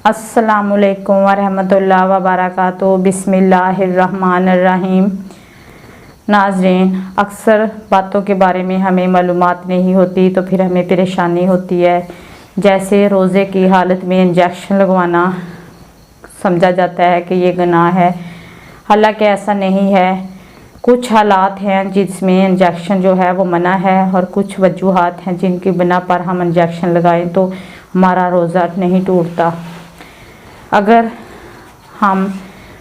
अस्सलामुअलैकुम वरहमतुल्लाह वबरकातुहू। बिस्मिल्लाहिर्रहमानिर्रहीम। नाज़रीन, अक्सर बातों के बारे में हमें मालूमात नहीं होती तो फिर हमें परेशानी होती है। जैसे रोज़े की हालत में इंजेक्शन लगवाना समझा जाता है कि ये गुनाह है, हालांकि ऐसा नहीं है। कुछ हालात हैं जिसमें इंजेक्शन जो है वो मना है और कुछ वजूहात हैं जिनकी बिना पर हम इंजेक्शन लगाएं तो हमारा रोज़ा नहीं टूटता। अगर हम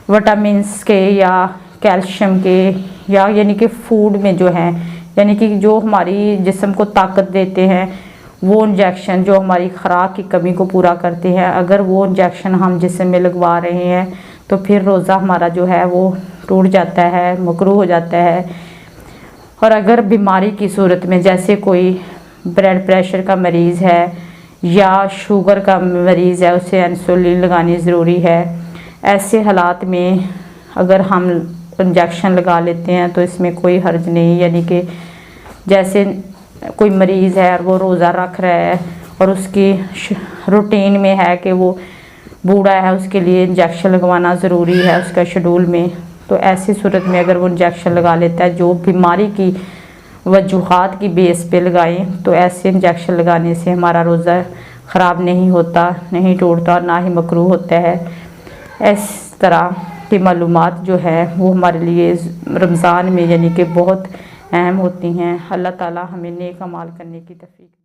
विटामिन्स के या कैल्शियम के या यानी कि फूड में जो है, यानी कि जो हमारी जिस्म को ताकत देते हैं, वो इंजेक्शन जो हमारी खुराक की कमी को पूरा करते हैं, अगर वो इंजेक्शन हम जिस्म में लगवा रहे हैं तो फिर रोज़ा हमारा जो है वो टूट जाता है, मकरूह हो जाता है। और अगर बीमारी की सूरत में, जैसे कोई ब्लड प्रेशर का मरीज़ है या शुगर का मरीज़ है, उसे इंसुलिन लगानी ज़रूरी है। ऐसे हालात में अगर हम इंजेक्शन लगा लेते हैं तो इसमें कोई हर्ज नहीं। यानी कि जैसे कोई मरीज़ है और वो रोज़ा रख रहा है और उसकी रूटीन में है कि वो बूढ़ा है, उसके लिए इंजेक्शन लगवाना ज़रूरी है उसका शेड्यूल में, तो ऐसी सूरत में अगर वो इंजेक्शन लगा लेता है जो बीमारी की वजूहात की बेस पे लगाएं, तो ऐसे इंजेक्शन लगाने से हमारा रोज़ा ख़राब नहीं होता, नहीं टूटता और ना ही मकरूह होता है। इस तरह की मालूमात जो है वो हमारे लिए रमज़ान में यानी कि बहुत अहम होती हैं। अल्लाह ताला हमें नेक अमाल करने की तौफीक